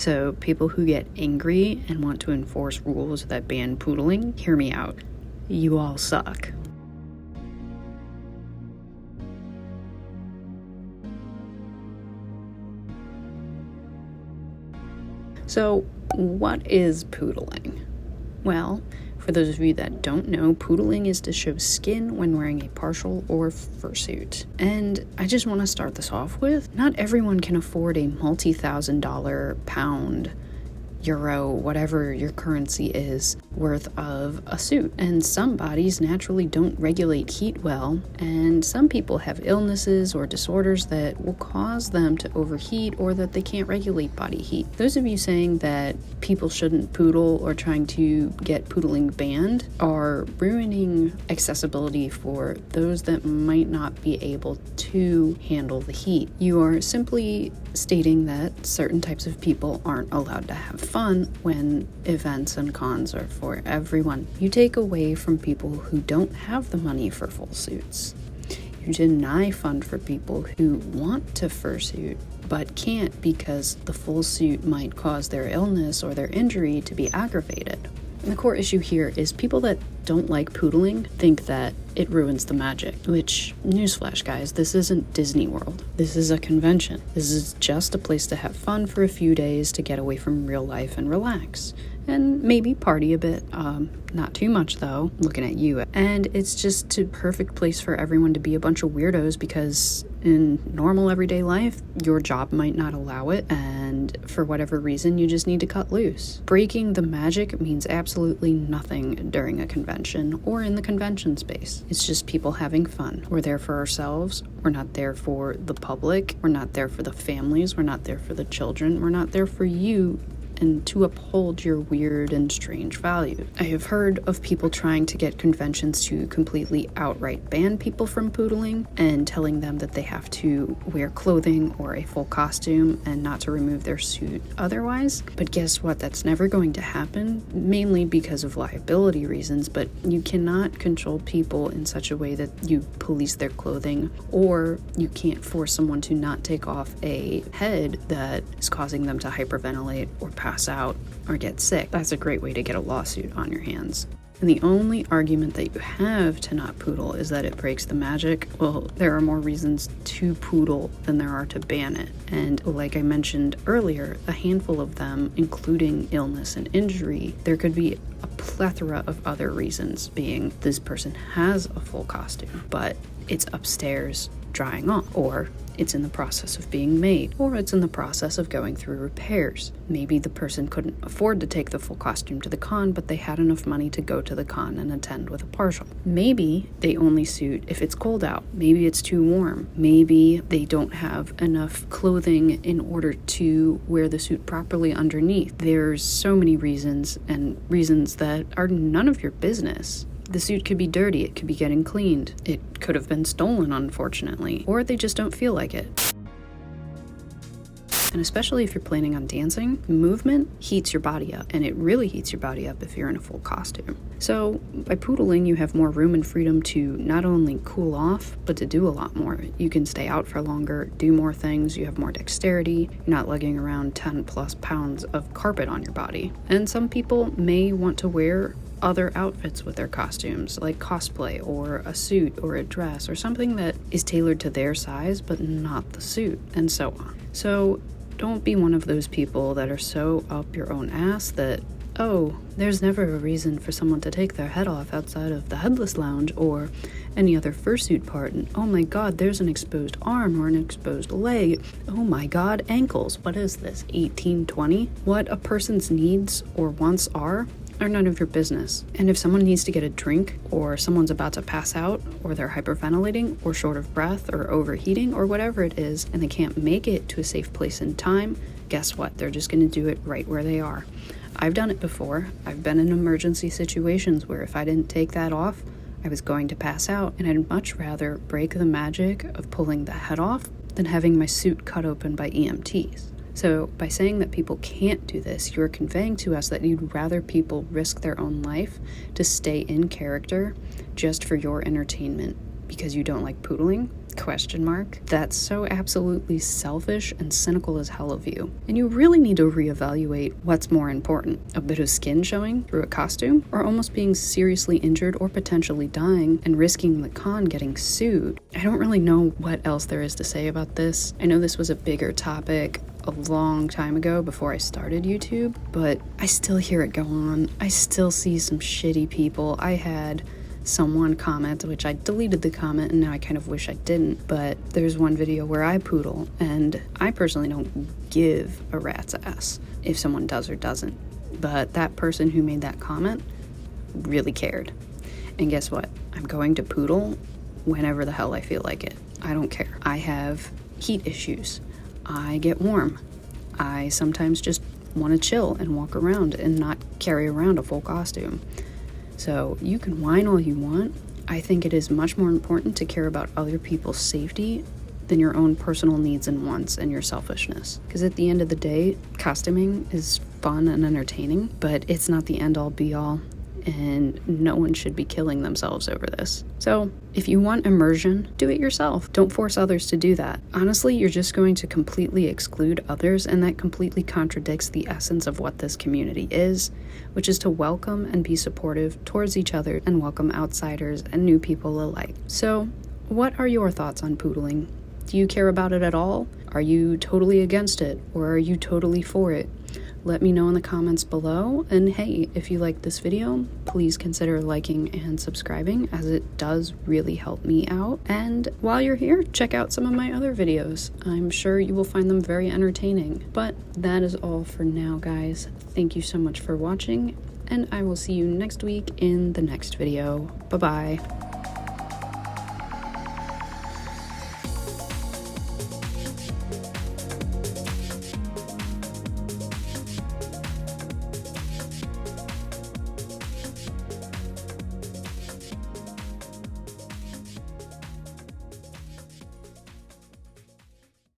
So people who get angry and want to enforce rules that ban poodling, hear me out. You all suck. So, what is poodling? Well, for those of you that don't know, poodling is to show skin when wearing a partial or fursuit. And I just want to start this off with, not everyone can afford a multi-$1,000 pound, euro, whatever your currency is, worth of a suit. And some bodies naturally don't regulate heat well, and some people have illnesses or disorders that will cause them to overheat or that they can't regulate body heat. Those of you saying that people shouldn't poodle or trying to get poodling banned are ruining accessibility for those that might not be able to handle the heat. You are simply stating that certain types of people aren't allowed to have fun when events and cons are for everyone. You take away from people who don't have the money for full suits. You deny fun for people who want to fursuit but can't because the full suit might cause their illness or their injury to be aggravated. And the core issue here is people that don't like poodling think that it ruins the magic, which, newsflash guys, this isn't Disney World. This is a convention. This is just a place to have fun for a few days to get away from real life and relax. And maybe party a bit, not too much though, looking at you. And it's just a perfect place for everyone to be a bunch of weirdos because in normal everyday life, your job might not allow it, and for whatever reason, you just need to cut loose. Breaking the magic means absolutely nothing during a convention or in the convention space. It's just people having fun. We're there for ourselves. We're not there for the public. We're not there for the families. We're not there for the children. We're not there for you and to uphold your weird and strange values. I have heard of people trying to get conventions to completely outright ban people from poodling and telling them that they have to wear clothing or a full costume and not to remove their suit otherwise. But guess what? That's never going to happen, mainly because of liability reasons, but you cannot control people in such a way that you police their clothing, or you can't force someone to not take off a head that is causing them to hyperventilate or pass out or get sick. That's a great way to get a lawsuit on your hands. And the only argument that you have to not poodle is that it breaks the magic. Well, there are more reasons to poodle than there are to ban it. And like I mentioned earlier, a handful of them, including illness and injury, there could be a plethora of other reasons, being this person has a full costume, but it's upstairs drying off, or it's in the process of being made, or it's in the process of going through repairs. Maybe the person couldn't afford to take the full costume to the con, but they had enough money to go to the con and attend with a partial. Maybe they only suit if it's cold out. Maybe it's too warm. Maybe they don't have enough clothing in order to wear the suit properly underneath. There's so many reasons, and reasons that are none of your business. The suit could be dirty, it could be getting cleaned, it could have been stolen, unfortunately, or they just don't feel like it. And especially if you're planning on dancing, movement heats your body up, and it really heats your body up if you're in a full costume. So by poodling, you have more room and freedom to not only cool off, but to do a lot more. You can stay out for longer, do more things, you have more dexterity, you're not lugging around 10 plus pounds of carpet on your body. And some people may want to wear other outfits with their costumes, like cosplay or a suit or a dress or something that is tailored to their size but not the suit, and so on. So don't be one of those people that are so up your own ass that, oh, there's never a reason for someone to take their head off outside of the headless lounge or any other fursuit part, and oh my god, there's an exposed arm or an exposed leg. Oh my god, ankles. What is this, 1820? What a person's needs or wants are none of your business. And if someone needs to get a drink, or someone's about to pass out, or they're hyperventilating, or short of breath, or overheating, or whatever it is, and they can't make it to a safe place in time, guess what? They're just going to do it right where they are. I've done it before. I've been in emergency situations where if I didn't take that off, I was going to pass out, and I'd much rather break the magic of pulling the head off than having my suit cut open by EMTs. So by saying that people can't do this, you're conveying to us that you'd rather people risk their own life to stay in character just for your entertainment because you don't like poodling. Question mark. That's so absolutely selfish and cynical as hell of you. And you really need to reevaluate what's more important, a bit of skin showing through a costume, or almost being seriously injured or potentially dying and risking the con getting sued. I don't really know what else there is to say about this. I know this was a bigger topic a long time ago before I started YouTube, but I still hear it go on. I still see some shitty people. I had someone comment, which I deleted the comment and now I kind of wish I didn't, but there's one video where I poodle, and I personally don't give a rat's ass if someone does or doesn't, but that person who made that comment really cared. And guess what? I'm going to poodle whenever the hell I feel like it. I don't care. I have heat issues. I get warm. I sometimes just want to chill and walk around and not carry around a full costume. So you can whine all you want. I think it is much more important to care about other people's safety than your own personal needs and wants and your selfishness. Because at the end of the day, costuming is fun and entertaining, but it's not the end all be all, and no one should be killing themselves over this. So if you want immersion, do it yourself. Don't force others to do that. Honestly, you're just going to completely exclude others, and that completely contradicts the essence of what this community is, which is to welcome and be supportive towards each other and welcome outsiders and new people alike. So what are your thoughts on poodling? Do you care about it at all? Are you totally against it, or are you totally for it? Let me know in the comments below, and hey, if you liked this video, please consider liking and subscribing, as it does really help me out. And while you're here, check out some of my other videos. I'm sure you will find them very entertaining. But that is all for now, guys. Thank you so much for watching, and I will see you next week in the next video. Bye-bye.